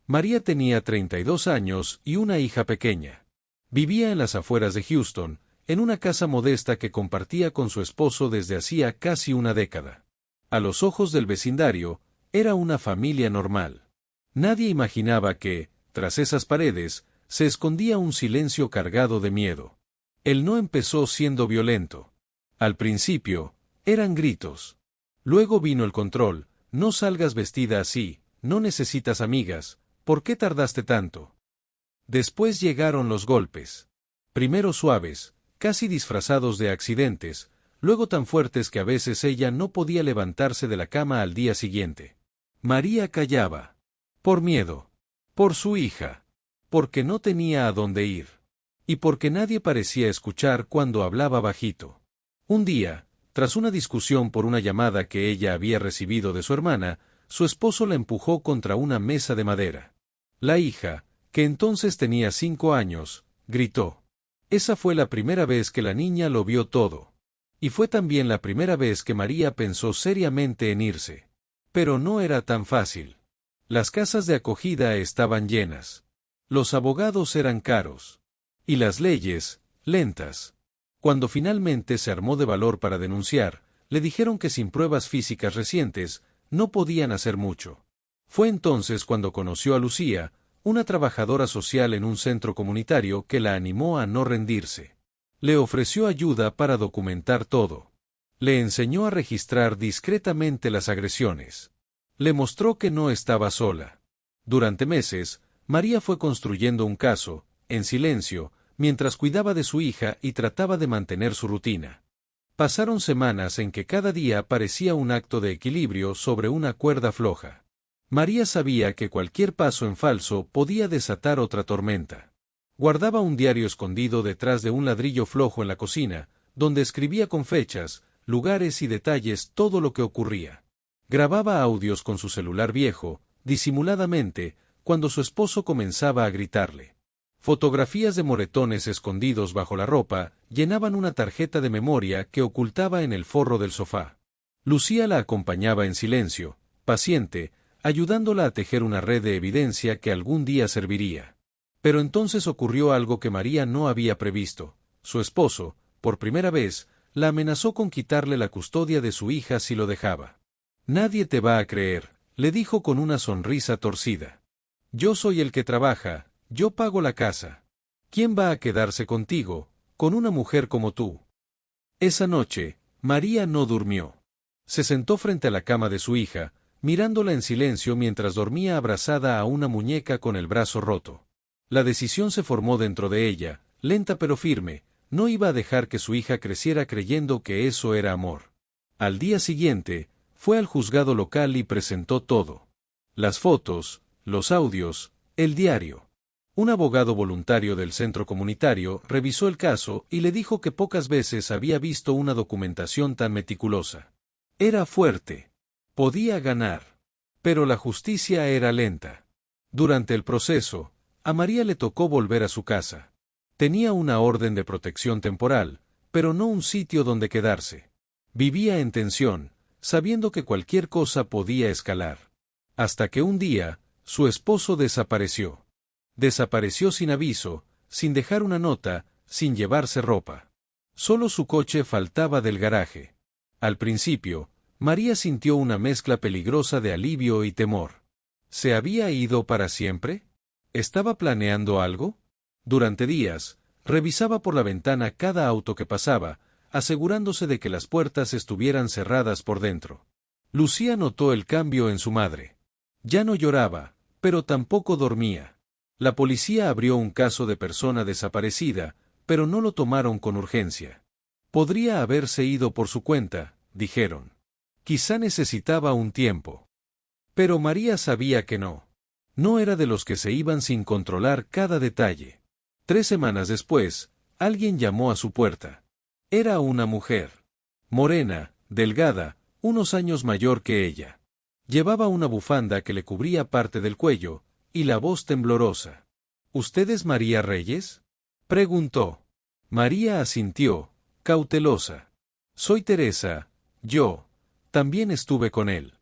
María tenía 32 años y una hija pequeña. Vivía en las afueras de Houston, en una casa modesta que compartía con su esposo desde hacía casi una década. A los ojos del vecindario, era una familia normal. Nadie imaginaba que, tras esas paredes, se escondía un silencio cargado de miedo. El no empezó siendo violento. Al principio, eran gritos. Luego vino el control: no salgas vestida así, no necesitas amigas, ¿por qué tardaste tanto? Después llegaron los golpes. Primero suaves, casi disfrazados de accidentes, luego tan fuertes que a veces ella no podía levantarse de la cama al día siguiente. María callaba. Por miedo. Por su hija. Porque no tenía a dónde ir. Y porque nadie parecía escuchar cuando hablaba bajito. Un día, tras una discusión por una llamada que ella había recibido de su hermana, su esposo la empujó contra una mesa de madera. La hija, que entonces tenía 5 años, gritó. Esa fue la primera vez que la niña lo vio todo. Y fue también la primera vez que María pensó seriamente en irse. Pero no era tan fácil. Las casas de acogida estaban llenas. Los abogados eran caros. Y las leyes, lentas. Cuando finalmente se armó de valor para denunciar, le dijeron que sin pruebas físicas recientes, no podían hacer mucho. Fue entonces cuando conoció a Lucía, una trabajadora social en un centro comunitario, que la animó a no rendirse. Le ofreció ayuda para documentar todo. Le enseñó a registrar discretamente las agresiones. Le mostró que no estaba sola. Durante meses, María fue construyendo un caso, en silencio, mientras cuidaba de su hija y trataba de mantener su rutina. Pasaron semanas en que cada día parecía un acto de equilibrio sobre una cuerda floja. María sabía que cualquier paso en falso podía desatar otra tormenta. Guardaba un diario escondido detrás de un ladrillo flojo en la cocina, donde escribía con fechas, lugares y detalles todo lo que ocurría. Grababa audios con su celular viejo, disimuladamente, cuando su esposo comenzaba a gritarle. Fotografías de moretones escondidos bajo la ropa llenaban una tarjeta de memoria que ocultaba en el forro del sofá. Lucía la acompañaba en silencio, paciente, ayudándola a tejer una red de evidencia que algún día serviría. Pero entonces ocurrió algo que María no había previsto. Su esposo, por primera vez, la amenazó con quitarle la custodia de su hija si lo dejaba. «Nadie te va a creer», le dijo con una sonrisa torcida. «Yo soy el que trabaja, yo pago la casa. ¿Quién va a quedarse contigo, con una mujer como tú?» Esa noche, María no durmió. Se sentó frente a la cama de su hija, mirándola en silencio mientras dormía abrazada a una muñeca con el brazo roto. La decisión se formó dentro de ella, lenta pero firme: no iba a dejar que su hija creciera creyendo que eso era amor. Al día siguiente, fue al juzgado local y presentó todo. Las fotos, los audios, el diario. Un abogado voluntario del centro comunitario revisó el caso y le dijo que pocas veces había visto una documentación tan meticulosa. Era fuerte. Podía ganar. Pero la justicia era lenta. Durante el proceso, a María le tocó volver a su casa. Tenía una orden de protección temporal, pero no un sitio donde quedarse. Vivía en tensión, sabiendo que cualquier cosa podía escalar. Hasta que un día, su esposo desapareció. Desapareció sin aviso, sin dejar una nota, sin llevarse ropa. Solo su coche faltaba del garaje. Al principio, María sintió una mezcla peligrosa de alivio y temor. ¿Se había ido para siempre? ¿Estaba planeando algo? Durante días, revisaba por la ventana cada auto que pasaba, asegurándose de que las puertas estuvieran cerradas por dentro. Lucía notó el cambio en su madre. Ya no lloraba, pero tampoco dormía. La policía abrió un caso de persona desaparecida, pero no lo tomaron con urgencia. Podría haberse ido por su cuenta, dijeron. Quizá necesitaba un tiempo. Pero María sabía que no. No era de los que se iban sin controlar cada detalle. 3 semanas después, alguien llamó a su puerta. Era una mujer. Morena, delgada, unos años mayor que ella. Llevaba una bufanda que le cubría parte del cuello, y la voz temblorosa. ¿Usted es María Reyes?, preguntó. María asintió, cautelosa. Soy Teresa, yo. También estuve con él.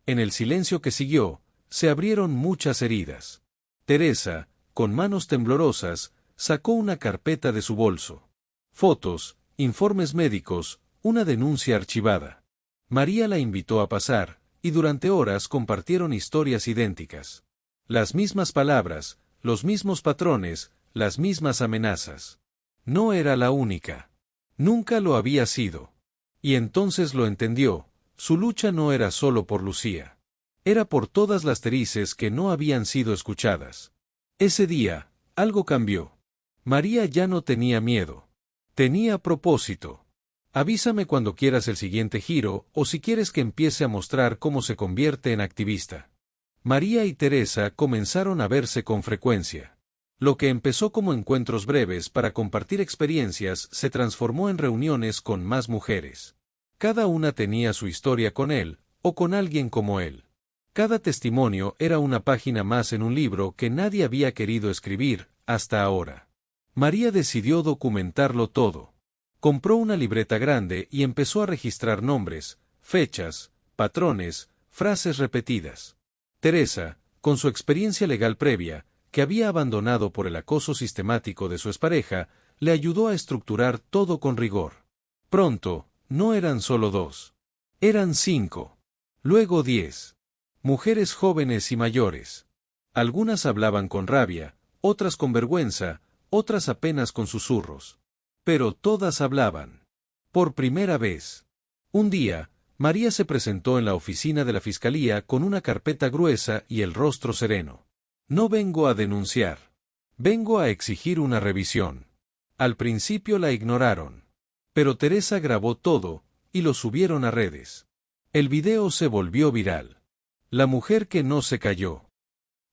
En el silencio que siguió, se abrieron muchas heridas. Teresa, con manos temblorosas, sacó una carpeta de su bolso. Fotos, informes médicos, una denuncia archivada. María la invitó a pasar, y durante horas compartieron historias idénticas. Las mismas palabras, los mismos patrones, las mismas amenazas. No era la única. Nunca lo había sido. Y entonces lo entendió, su lucha no era solo por Lucía. Era por todas las Tereses que no habían sido escuchadas. Ese día, algo cambió. María ya no tenía miedo. Tenía propósito. Avísame cuando quieras el siguiente giro o si quieres que empiece a mostrar cómo se convierte en activista. María y Teresa comenzaron a verse con frecuencia. Lo que empezó como encuentros breves para compartir experiencias se transformó en reuniones con más mujeres. Cada una tenía su historia con él, o con alguien como él. Cada testimonio era una página más en un libro que nadie había querido escribir, hasta ahora. María decidió documentarlo todo. Compró una libreta grande y empezó a registrar nombres, fechas, patrones, frases repetidas. Teresa, con su experiencia legal previa, que había abandonado por el acoso sistemático de su expareja, le ayudó a estructurar todo con rigor. Pronto, no eran solo 2. Eran 5. Luego 10. Mujeres jóvenes y mayores. Algunas hablaban con rabia, otras con vergüenza, otras apenas con susurros. Pero todas hablaban. Por primera vez. Un día, María se presentó en la oficina de la fiscalía con una carpeta gruesa y el rostro sereno. No vengo a denunciar. Vengo a exigir una revisión. Al principio la ignoraron. Pero Teresa grabó todo, y lo subieron a redes. El video se volvió viral. La mujer que no se cayó.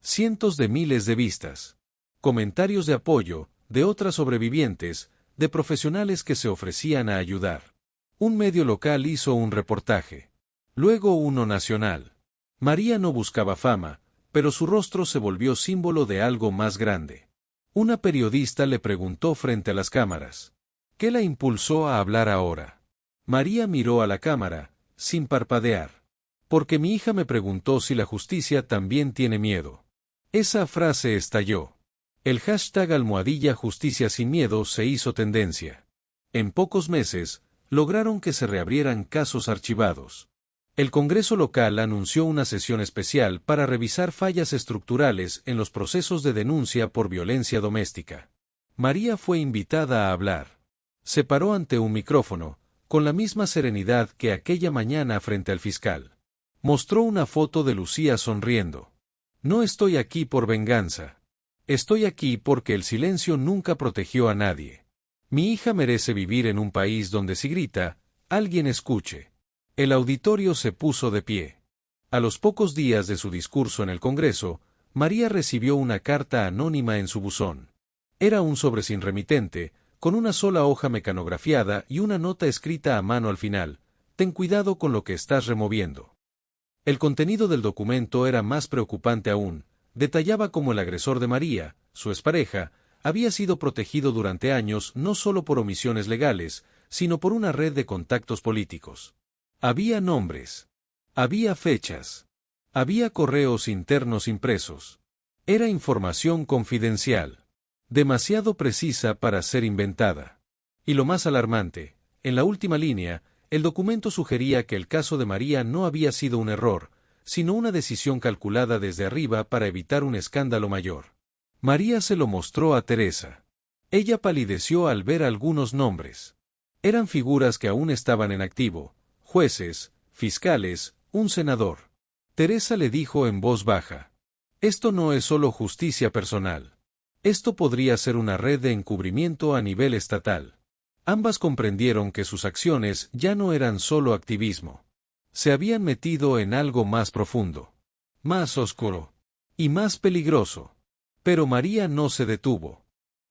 Cientos de miles de vistas. Comentarios de apoyo, de otras sobrevivientes, de profesionales que se ofrecían a ayudar. Un medio local hizo un reportaje. Luego uno nacional. María no buscaba fama, pero su rostro se volvió símbolo de algo más grande. Una periodista le preguntó frente a las cámaras. ¿Qué la impulsó a hablar ahora? María miró a la cámara, sin parpadear. Porque mi hija me preguntó si la justicia también tiene miedo. Esa frase estalló. El hashtag #Justicia sin miedo se hizo tendencia. En pocos meses, lograron que se reabrieran casos archivados. El Congreso local anunció una sesión especial para revisar fallas estructurales en los procesos de denuncia por violencia doméstica. María fue invitada a hablar. Se paró ante un micrófono, con la misma serenidad que aquella mañana frente al fiscal. Mostró una foto de Lucía sonriendo. No estoy aquí por venganza. Estoy aquí porque el silencio nunca protegió a nadie. Mi hija merece vivir en un país donde si grita, alguien escuche. El auditorio se puso de pie. A los pocos días de su discurso en el Congreso, María recibió una carta anónima en su buzón. Era un sobre sin remitente, con una sola hoja mecanografiada y una nota escrita a mano al final: ten cuidado con lo que estás removiendo. El contenido del documento era más preocupante aún. Detallaba cómo el agresor de María, su expareja, había sido protegido durante años no solo por omisiones legales, sino por una red de contactos políticos. Había nombres. Había fechas. Había correos internos impresos. Era información confidencial. Demasiado precisa para ser inventada. Y lo más alarmante, en la última línea, el documento sugería que el caso de María no había sido un error, sino una decisión calculada desde arriba para evitar un escándalo mayor. María se lo mostró a Teresa. Ella palideció al ver algunos nombres. Eran figuras que aún estaban en activo: jueces, fiscales, un senador. Teresa le dijo en voz baja: esto no es solo justicia personal. Esto podría ser una red de encubrimiento a nivel estatal. Ambas comprendieron que sus acciones ya no eran solo activismo. Se habían metido en algo más profundo, más oscuro y más peligroso. Pero María no se detuvo.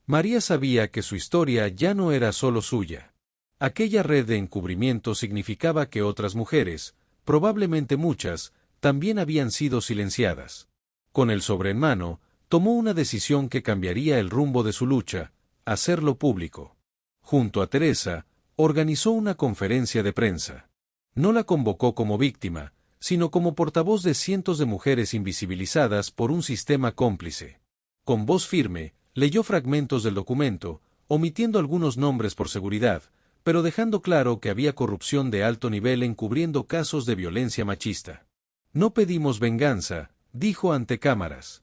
María sabía que su historia ya no era solo suya. Aquella red de encubrimiento significaba que otras mujeres, probablemente muchas, también habían sido silenciadas. Con el sobre en mano, tomó una decisión que cambiaría el rumbo de su lucha: hacerlo público. Junto a Teresa, organizó una conferencia de prensa. No la convocó como víctima, sino como portavoz de cientos de mujeres invisibilizadas por un sistema cómplice. Con voz firme, leyó fragmentos del documento, omitiendo algunos nombres por seguridad, pero dejando claro que había corrupción de alto nivel encubriendo casos de violencia machista. No pedimos venganza, dijo ante cámaras.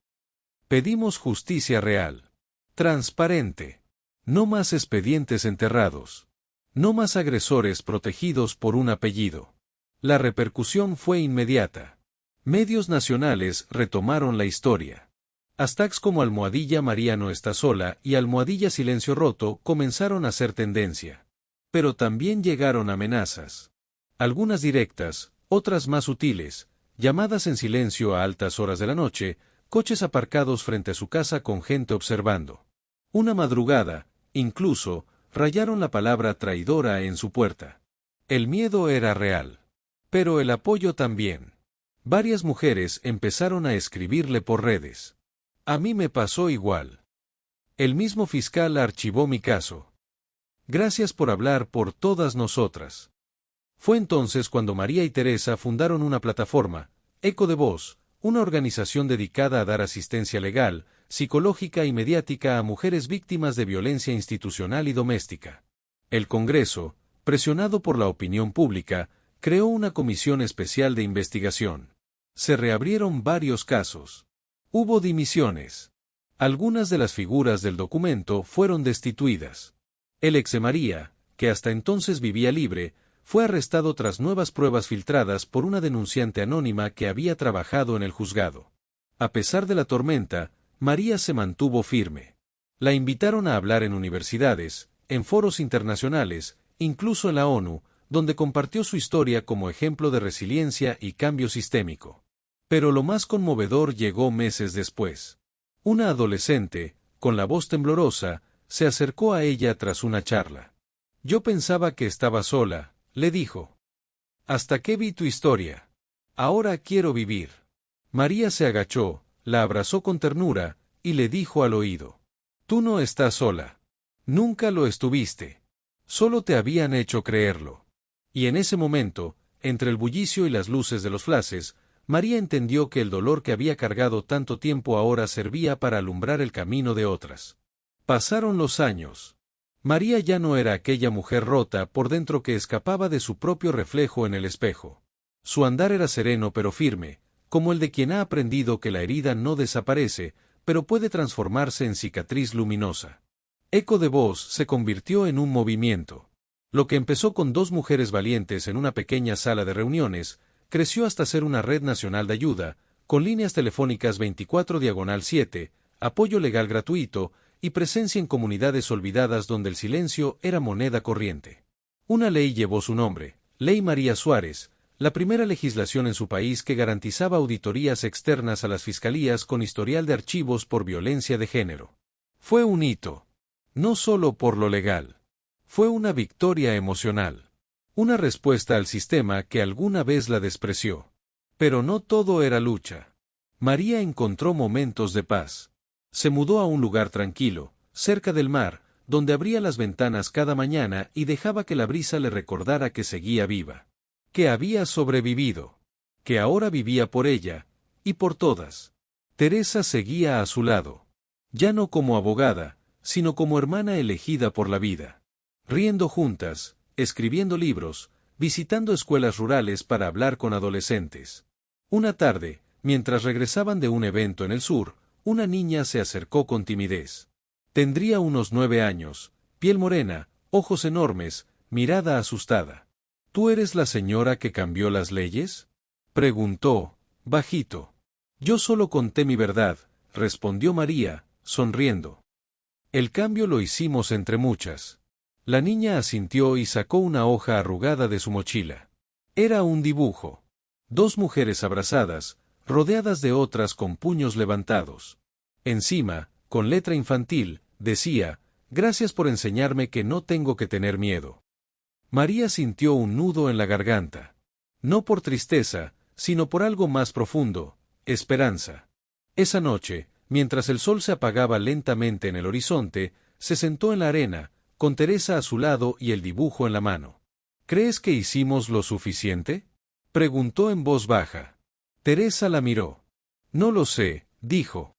Pedimos justicia real. Transparente. No más expedientes enterrados. No más agresores protegidos por un apellido. La repercusión fue inmediata. Medios nacionales retomaron la historia. Hashtags como Almohadilla María no está sola y Almohadilla Silencio Roto comenzaron a ser tendencia. Pero también llegaron amenazas. Algunas directas, otras más sutiles, llamadas en silencio a altas horas de la noche, coches aparcados frente a su casa con gente observando. Una madrugada, incluso, rayaron la palabra traidora en su puerta. El miedo era real. Pero el apoyo también. Varias mujeres empezaron a escribirle por redes. A mí me pasó igual. El mismo fiscal archivó mi caso. Gracias por hablar por todas nosotras. Fue entonces cuando María y Teresa fundaron una plataforma, Eco de Voz, una organización dedicada a dar asistencia legal, psicológica y mediática a mujeres víctimas de violencia institucional y doméstica. El Congreso, presionado por la opinión pública, creó una comisión especial de investigación. Se reabrieron varios casos. Hubo dimisiones. Algunas de las figuras del documento fueron destituidas. El ex María, que hasta entonces vivía libre, fue arrestado tras nuevas pruebas filtradas por una denunciante anónima que había trabajado en el juzgado. A pesar de la tormenta, María se mantuvo firme. La invitaron a hablar en universidades, en foros internacionales, incluso en la ONU, donde compartió su historia como ejemplo de resiliencia y cambio sistémico. Pero lo más conmovedor llegó meses después. Una adolescente, con la voz temblorosa, se acercó a ella tras una charla. Yo pensaba que estaba sola, le dijo. Hasta que vi tu historia. Ahora quiero vivir. María se agachó, la abrazó con ternura, y le dijo al oído. Tú no estás sola. Nunca lo estuviste. Solo te habían hecho creerlo. Y en ese momento, entre el bullicio y las luces de los flashes, María entendió que el dolor que había cargado tanto tiempo ahora servía para alumbrar el camino de otras. Pasaron los años. María ya no era aquella mujer rota por dentro que escapaba de su propio reflejo en el espejo. Su andar era sereno pero firme, como el de quien ha aprendido que la herida no desaparece, pero puede transformarse en cicatriz luminosa. Eco de Voz se convirtió en un movimiento. Lo que empezó con 2 mujeres valientes en una pequeña sala de reuniones, creció hasta ser una red nacional de ayuda, con líneas telefónicas 24/7, apoyo legal gratuito, y presencia en comunidades olvidadas donde el silencio era moneda corriente. Una ley llevó su nombre, Ley María Suárez, la primera legislación en su país que garantizaba auditorías externas a las fiscalías con historial de archivos por violencia de género. Fue un hito. No solo por lo legal. Fue una victoria emocional. Una respuesta al sistema que alguna vez la despreció. Pero no todo era lucha. María encontró momentos de paz. Se mudó a un lugar tranquilo, cerca del mar, donde abría las ventanas cada mañana y dejaba que la brisa le recordara que seguía viva. Que había sobrevivido. Que ahora vivía por ella, y por todas. Teresa seguía a su lado. Ya no como abogada, sino como hermana elegida por la vida. Riendo juntas, escribiendo libros, visitando escuelas rurales para hablar con adolescentes. Una tarde, mientras regresaban de un evento en el sur, una niña se acercó con timidez. Tendría unos 9 años, piel morena, ojos enormes, mirada asustada. ¿Tú eres la señora que cambió las leyes?, preguntó, bajito. Yo solo conté mi verdad, respondió María, sonriendo. El cambio lo hicimos entre muchas. La niña asintió y sacó una hoja arrugada de su mochila. Era un dibujo. 2 mujeres abrazadas, rodeadas de otras con puños levantados. Encima, con letra infantil, decía, «Gracias por enseñarme que no tengo que tener miedo». María sintió un nudo en la garganta. No por tristeza, sino por algo más profundo, esperanza. Esa noche, mientras el sol se apagaba lentamente en el horizonte, se sentó en la arena, con Teresa a su lado y el dibujo en la mano. «¿Crees que hicimos lo suficiente?», preguntó en voz baja. Teresa la miró. «No lo sé», dijo.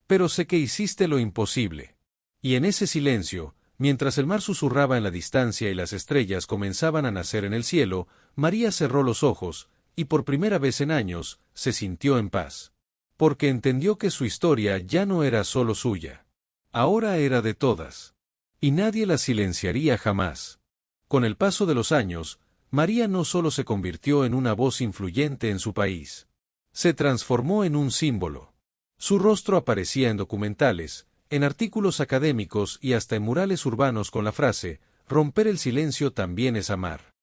pero sé que hiciste lo imposible. Y en ese silencio, mientras el mar susurraba en la distancia y las estrellas comenzaban a nacer en el cielo, María cerró los ojos, y por primera vez en años, se sintió en paz. Porque entendió que su historia ya no era solo suya. Ahora era de todas. Y nadie la silenciaría jamás. Con el paso de los años, María no solo se convirtió en una voz influyente en su país. Se transformó en un símbolo. Su rostro aparecía en documentales, en artículos académicos y hasta en murales urbanos con la frase, romper el silencio también es amar.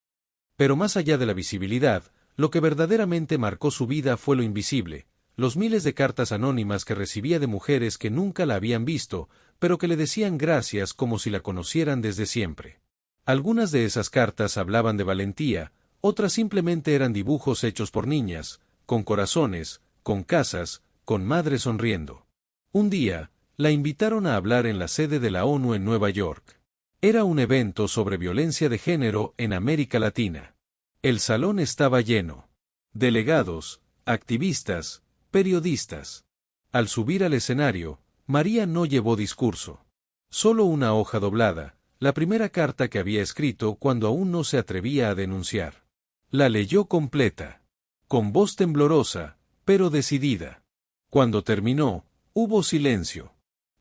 Pero más allá de la visibilidad, lo que verdaderamente marcó su vida fue lo invisible, los miles de cartas anónimas que recibía de mujeres que nunca la habían visto, pero que le decían gracias como si la conocieran desde siempre. Algunas de esas cartas hablaban de valentía, otras simplemente eran dibujos hechos por niñas, con corazones, con casas, con madres sonriendo. Un día, la invitaron a hablar en la sede de la ONU en Nueva York. Era un evento sobre violencia de género en América Latina. El salón estaba lleno. Delegados, activistas, periodistas. Al subir al escenario, María no llevó discurso. Solo una hoja doblada, la primera carta que había escrito cuando aún no se atrevía a denunciar. La leyó completa. Con voz temblorosa, pero decidida. Cuando terminó, hubo silencio.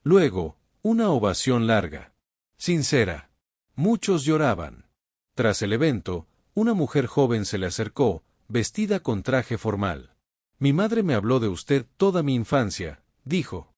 Luego, una ovación larga. Sincera. Muchos lloraban. Tras el evento, una mujer joven se le acercó, vestida con traje formal. Mi madre me habló de usted toda mi infancia, dijo.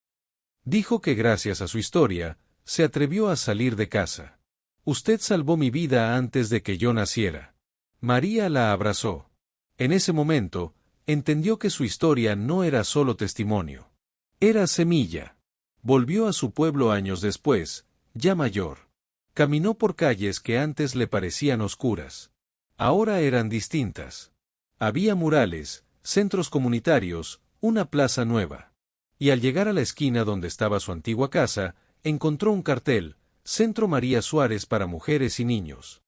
Dijo que gracias a su historia, se atrevió a salir de casa. Usted salvó mi vida antes de que yo naciera. María la abrazó. En ese momento, entendió que su historia no era solo testimonio. Era semilla. Volvió a su pueblo años después, ya mayor. Caminó por calles que antes le parecían oscuras. Ahora eran distintas. Había murales, centros comunitarios, una plaza nueva. Y al llegar a la esquina donde estaba su antigua casa, encontró un cartel, Centro María Suárez para mujeres y niños.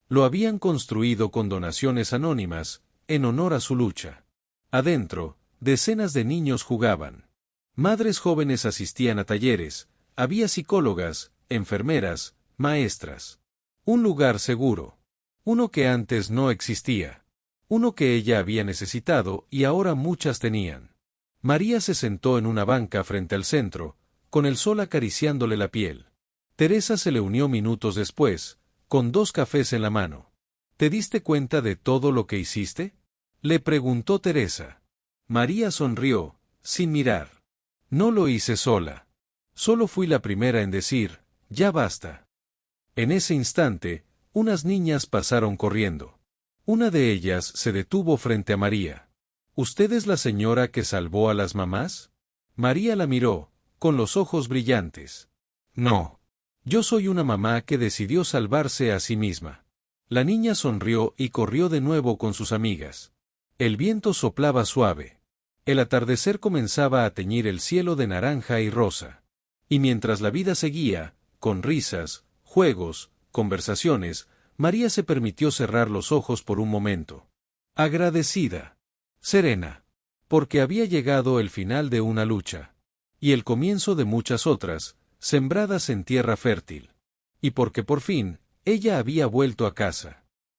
Lo habían construido con donaciones anónimas, en honor a su lucha. Adentro, decenas de niños jugaban. Madres jóvenes asistían a talleres, había psicólogas, enfermeras, maestras. Un lugar seguro. Uno que antes no existía. Uno que ella había necesitado y ahora muchas tenían. María se sentó en una banca frente al centro, con el sol acariciándole la piel. Teresa se le unió minutos después, con 2 cafés en la mano. ¿Te diste cuenta de todo lo que hiciste?, le preguntó Teresa. María sonrió, sin mirar. No lo hice sola. Solo fui la primera en decir, ya basta. En ese instante, unas niñas pasaron corriendo. Una de ellas se detuvo frente a María. ¿Usted es la señora que salvó a las mamás? María la miró, con los ojos brillantes. No. Yo soy una mamá que decidió salvarse a sí misma. La niña sonrió y corrió de nuevo con sus amigas. El viento soplaba suave. El atardecer comenzaba a teñir el cielo de naranja y rosa. Y mientras la vida seguía, con risas, juegos, conversaciones, María se permitió cerrar los ojos por un momento. Agradecida. Serena. Porque había llegado el final de una lucha. Y el comienzo de muchas otras, sembradas en tierra fértil. Y porque por fin, ella había vuelto a casa.